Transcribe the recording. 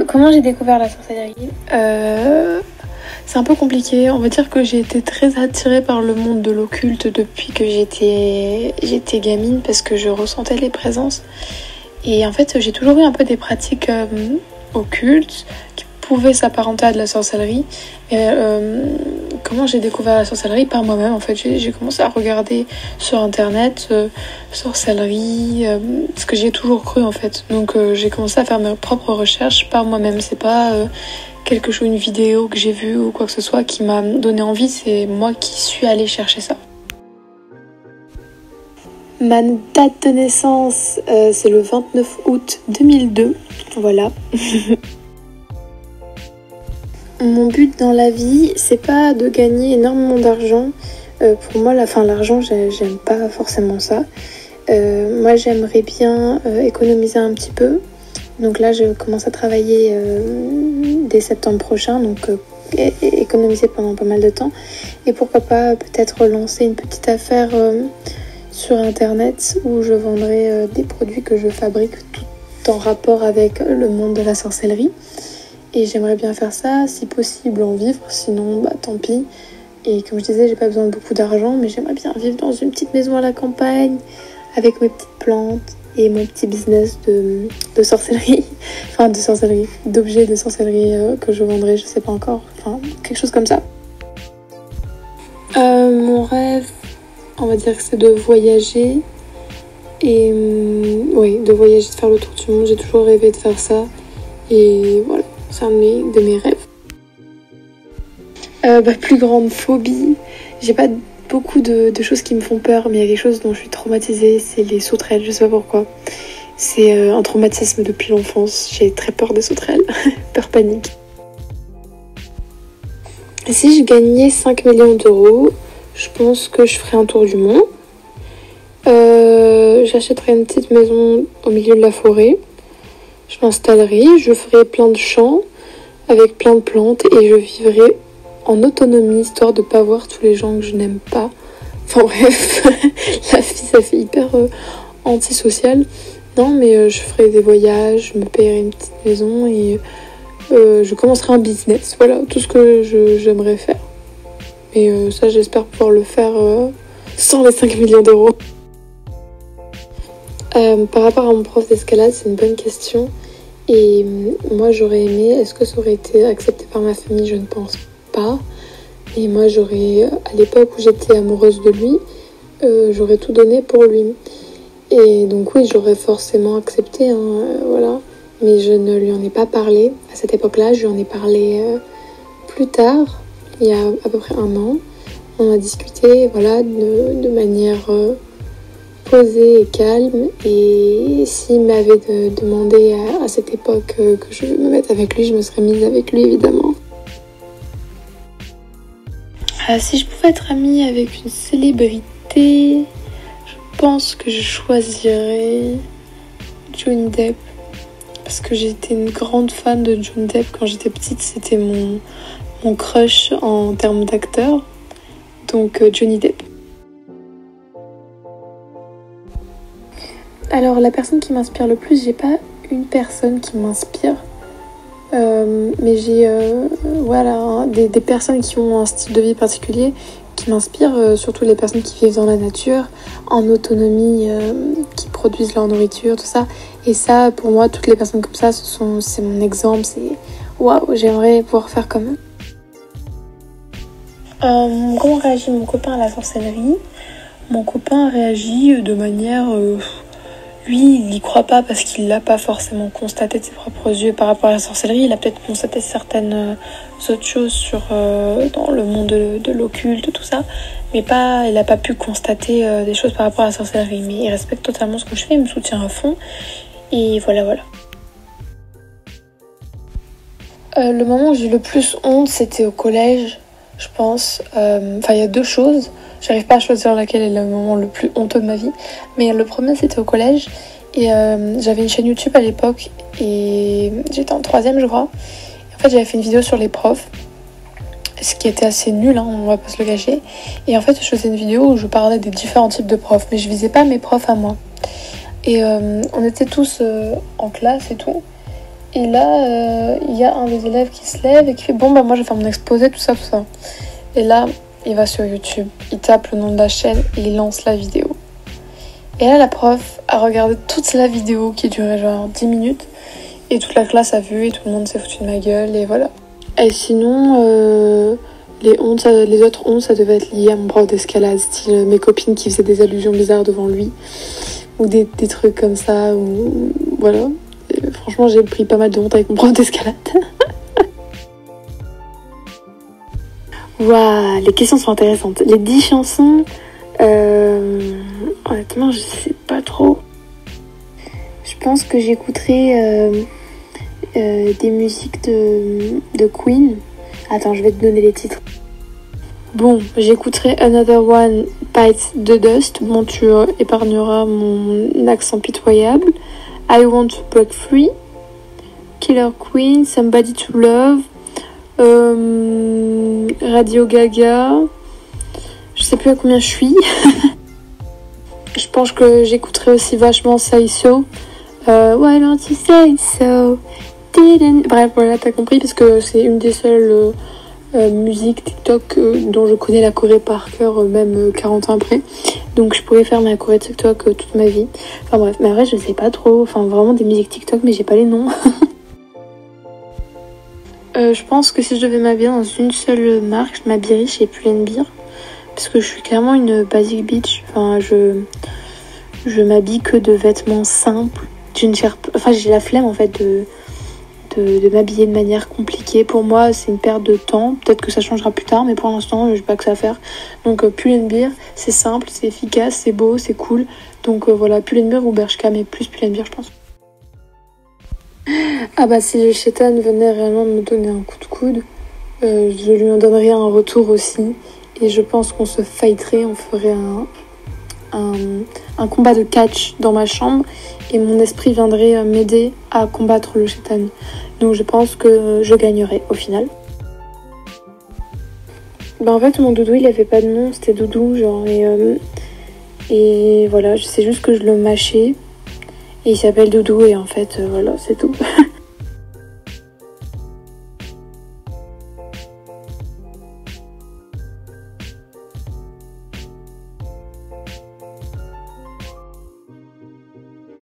Comment j'ai découvert la sorcellerie? C'est un peu compliqué. On va dire que j'ai été très attirée par le monde de l'occulte depuis que j'étais gamine parce que je ressentais les présences. Et en fait, j'ai toujours eu un peu des pratiques occultes qui pouvaient s'apparenter à de la sorcellerie. Et comment j'ai découvert la sorcellerie? Par moi-même, en fait. J'ai commencé à regarder sur internet sorcellerie, ce que j'ai toujours cru en fait. Donc j'ai commencé à faire mes propres recherches par moi-même. C'est pas quelque chose, une vidéo que j'ai vue ou quoi que ce soit qui m'a donné envie, c'est moi qui suis allée chercher ça. Ma date de naissance, c'est le 29 août 2002, voilà. Mon but dans la vie, c'est pas de gagner énormément d'argent. Pour moi, l'argent, j'aime pas forcément ça. Moi, j'aimerais bien économiser un petit peu. Donc là, je commence à travailler dès septembre prochain, donc économiser pendant pas mal de temps. Et pourquoi pas peut-être lancer une petite affaire sur internet où je vendrai des produits que je fabrique tout en rapport avec le monde de la sorcellerie. Et j'aimerais bien faire ça, si possible en vivre, sinon tant pis. Et comme je disais, j'ai pas besoin de beaucoup d'argent, mais j'aimerais bien vivre dans une petite maison à la campagne avec mes petites plantes et mon petit business de sorcellerie, d'objets de sorcellerie que je vendrai, je sais pas encore, quelque chose comme ça. Mon rêve, on va dire que c'est de voyager et de voyager, de faire le tour du monde. J'ai toujours rêvé de faire ça et voilà, c'est un de mes rêves. Plus grande phobie, j'ai pas beaucoup de choses qui me font peur, mais il y a quelque chose dont je suis traumatisée, c'est les sauterelles, je sais pas pourquoi. C'est un traumatisme depuis l'enfance, j'ai très peur des sauterelles, peur panique. Si je gagnais 5 millions d'euros, je pense que je ferais un tour du monde. J'achèterais une petite maison au milieu de la forêt, je m'installerais, je ferais plein de champs avec plein de plantes et je vivrais en autonomie, histoire de pas voir tous les gens que je n'aime pas. Enfin bref, la vie ça fait hyper antisocial. Non mais je ferai des voyages, je me paierai une petite maison et je commencerai un business. Voilà, tout ce que j'aimerais faire. Et ça j'espère pouvoir le faire sans les 5 millions d'euros. Par rapport à mon prof d'escalade, c'est une bonne question. Et moi j'aurais aimé, est-ce que ça aurait été accepté par ma famille? Je ne pense pas. Et moi j'aurais, à l'époque où j'étais amoureuse de lui, j'aurais tout donné pour lui. Et donc oui, j'aurais forcément accepté, voilà. Mais je ne lui en ai pas parlé à cette époque-là, je lui en ai parlé plus tard, il y a à peu près 1 an. On a discuté, voilà, de manière posée et calme. Et s'il m'avait demandé à cette époque que je me mette avec lui, je me serais mise avec lui évidemment. Si je pouvais être amie avec une célébrité, je pense que je choisirais Johnny Depp. Parce que j'étais une grande fan de Johnny Depp quand j'étais petite, c'était mon crush en termes d'acteur. Donc Johnny Depp. Alors la personne qui m'inspire le plus, j'ai pas une personne qui m'inspire. Mais j'ai des personnes qui ont un style de vie particulier qui m'inspirent, surtout les personnes qui vivent dans la nature, en autonomie, qui produisent leur nourriture, tout ça. Et ça, pour moi, toutes les personnes comme ça, c'est mon exemple, c'est waouh, j'aimerais pouvoir faire comme eux. Comment réagit mon copain à la sorcellerie? Mon copain réagit de manière... Lui, il n'y croit pas parce qu'il l'a pas forcément constaté de ses propres yeux par rapport à la sorcellerie. Il a peut-être constaté certaines autres choses dans le monde de l'occulte, tout ça. Mais il n'a pas pu constater des choses par rapport à la sorcellerie. Mais il respecte totalement ce que je fais, il me soutient à fond. Et voilà. Le moment où j'ai eu le plus honte, c'était au collège, je pense. Il y a 2 choses. J'arrive pas à choisir laquelle est le moment le plus honteux de ma vie. Mais le premier, c'était au collège. Et j'avais une chaîne YouTube à l'époque. Et j'étais en 3e, je crois. Et en fait, j'avais fait une vidéo sur les profs. Ce qui était assez nul, on va pas se le cacher. Et en fait, je faisais une vidéo où je parlais des différents types de profs. Mais je visais pas mes profs à moi. Et on était tous en classe et tout. Et là, il y a un des élèves qui se lève et qui fait bon bah moi je vais faire mon exposé, tout ça, tout ça. Et là, il va sur YouTube, il tape le nom de la chaîne et il lance la vidéo. Et là, la prof a regardé toute la vidéo qui durait genre 10 minutes et toute la classe a vu et tout le monde s'est foutu de ma gueule et voilà. Et sinon, les autres hontes, ça devait être lié à mon prof d'escalade, style mes copines qui faisaient des allusions bizarres devant lui ou des trucs comme ça, ou voilà. Et franchement, j'ai pris pas mal de honte avec mon prof d'escalade. Waouh, les questions sont intéressantes. Les 10 chansons, honnêtement, je sais pas trop. Je pense que j'écouterai des musiques de Queen. Attends, je vais te donner les titres. Bon, j'écouterai Another One Bites the Dust. Bon, tu épargneras mon accent pitoyable. I Want to Break Free. Killer Queen, Somebody to Love. Radio Gaga. Je sais plus à combien je suis. Je pense que j'écouterai aussi vachement Say So. Why don't you say so? Bref, voilà, t'as compris, parce que c'est une des seules musiques TikTok dont je connais la choré par cœur, même 40 ans après. Donc je pourrais faire ma choré de TikTok toute ma vie. Enfin bref, mais en vrai je sais pas trop. Enfin vraiment des musiques TikTok, mais j'ai pas les noms. Je pense que si je devais m'habiller dans une seule marque, je m'habillerais chez Pull&Bear. Parce que je suis clairement une basic bitch. Enfin, je m'habille que de vêtements simples. Enfin, j'ai la flemme en fait de m'habiller de manière compliquée. Pour moi, c'est une perte de temps. Peut-être que ça changera plus tard, mais pour l'instant, j'ai pas que ça à faire. Donc, Pull&Bear, c'est simple, c'est efficace, c'est beau, c'est cool. Donc voilà, Pull&Bear ou Bershka, mais plus Pull&Bear, je pense. Ah bah si le chétan venait réellement me donner un coup de coude, je lui en donnerais un retour aussi. Et je pense qu'on se fighterait, on ferait un combat de catch dans ma chambre. Et mon esprit viendrait m'aider à combattre le chétan. Donc je pense que je gagnerais au final. Bah en fait mon doudou il avait pas de nom, c'était Doudou genre. Et voilà, c'est juste que je le mâchais. Et il s'appelle Doudou et en fait voilà, c'est tout.